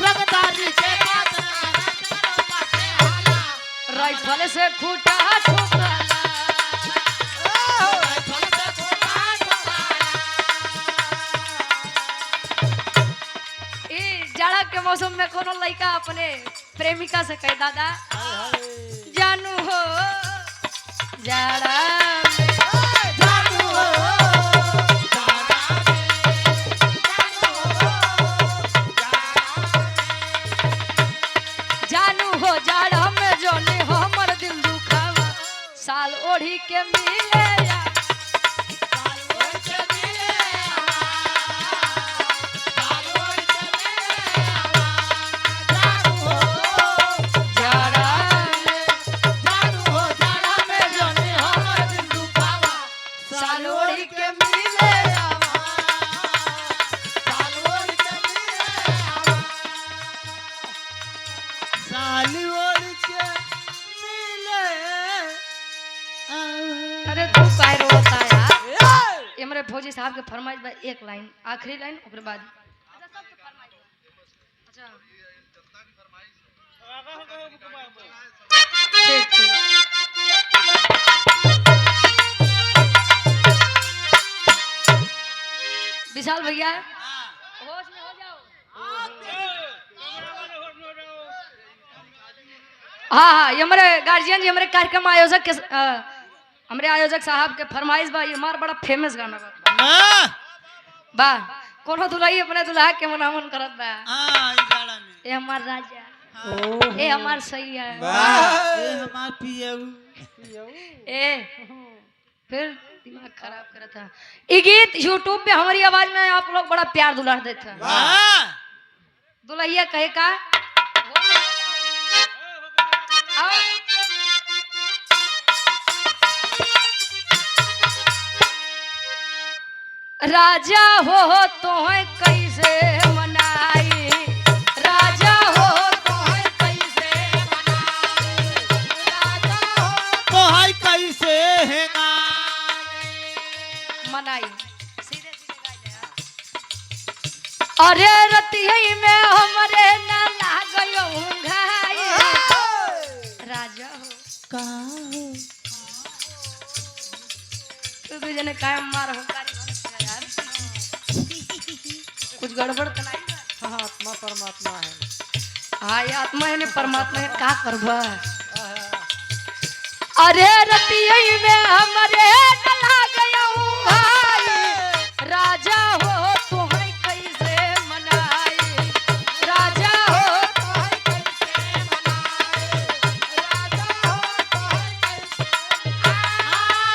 रंगदारी के बात न बाटे हाला राइफल से खूटा ठुकाला राइफल से कोटा ठुकाला ई जाड़ा के मौसम में कोनो लड़का अपने प्रेमिका से कहे दादा जानू हो जाड़ा में जानू हो जाड़ा में जानू हो जाड़ा में जोनी हमर दिल दुखावा साल ओढ़ी के मिले या जाड़ा में जोनी हमर दिल दुखावा साल ओढ़ी के मिले आवा साली ओढ़ के मिले अरे तू काहे रोता है यार ये हमारे फौजी साहब के फरमाइश बा एक लाइन आखिरी लाइन ओकरे बाद अच्छा ठीक ठीक विशाल भैया होश में हो जाओ हाँ हाँ ये हमारे गार्जियन जी हमारे कार्यक्रम आयोजक के हमारे आयोजक साहब के फरमाइश बा ये हमारा बड़ा फेमस गाना बा बा कोनो दुल्ही अपने दुल्हा के मनामन करत बा हाँ ई जाड़ा में ए हमार राजा ए हमार सैया ये हमार पियऊ ए फिर दिमाग खराब करा था। ये गीत यूट्यूब पे हमारी आवाज में आप लोग बड़ा प्यार दुलार देते हैं। वाह दुल्हैया कहे का आओ। राजा हो तो है कैसे मनाई, राजा हो तो है कैसे तो हाय कैसे है ना मनाई। सीधे सीधे गाय यार। अरे रतिया में हमरे न लागयो घाई, राजा हो का तू भी जने कायम मार हो कारी यार। कुछ गड़बड़ तो नहीं है? हाँ आत्मा परमात्मा है। हाँ ये आत्मा है ने परमात्मा है का करबा। अरे रतिया में हमरे न लागयो घाई, राजा हो तू है कैसे मनाई, राजा हो तू है कैसे मनाई, राजा हो तू है कैसे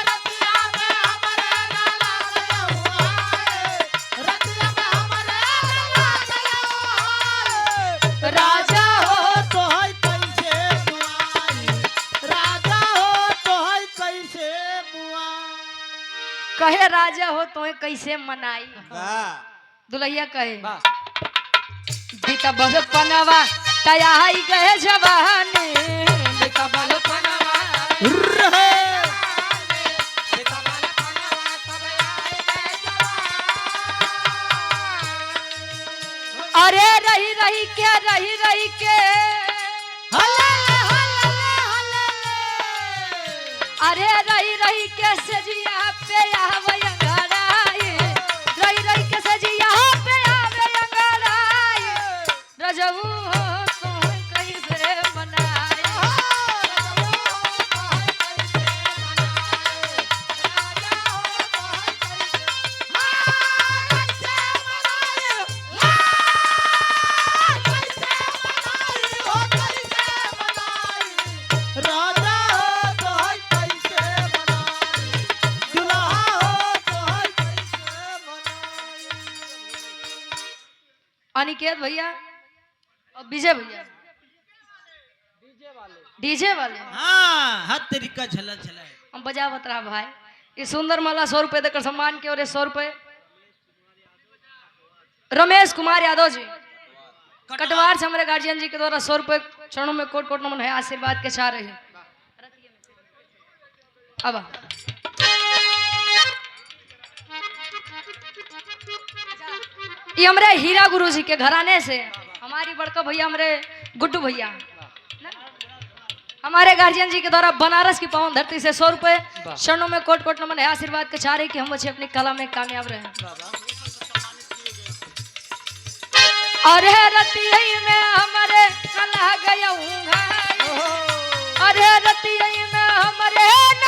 रतिया में हमरे ना लागयो हाय, रतिया में हमरे ना लागयो हाय, राजा हो तो हाय कैसे बुआई, राजा हो तो हाय कैसे बुआई। कहे राजा हो तो कैसे मनाई। दुल्हैया कहे वाह बीता बचपनवा तयाई गए जवानी, बीता बचपनवा अरे रही रही के रही रही के अरे रही रही के सजिया पे आवे अंगड़ाई, रही रही के सजिया पे आवे अंगड़ाई, रजबू हो तो कैसे मनाई, राजा हो तो हाय कैसे मनाई, दुल्हा हो तो हाय कैसे मनाई। अनिकेत भैया और विजय भैया डीजे वाले हाँ हर तरीका झलल झलल हम बजा बतरा भाई। ये सुंदर माला 100 रुपए देकर सम्मान के और ये 100 रुपए रमेश कुमार यादव जी कटवार से हमारे गार्जियन जी के द्वारा 100 रुपए चरणों में कोट कोट नमन है, आशीर्वाद के चाह रहे हैं। अब ये हमारे हीरा गुरु जी के घराने से हमारी बड़का भैया हमारे गुड्डू भैया हमारे गार्जियन जी के द्वारा बनारस की पावन धरती से 100 रुपए चरणों में कोट कोट नमन है, आशीर्वाद के चाह रहे कि हम बच्चे अपनी कला में कामयाब रहे। अरे रतिया में हमारे न लाग गया, अरे रतिया में हमारे न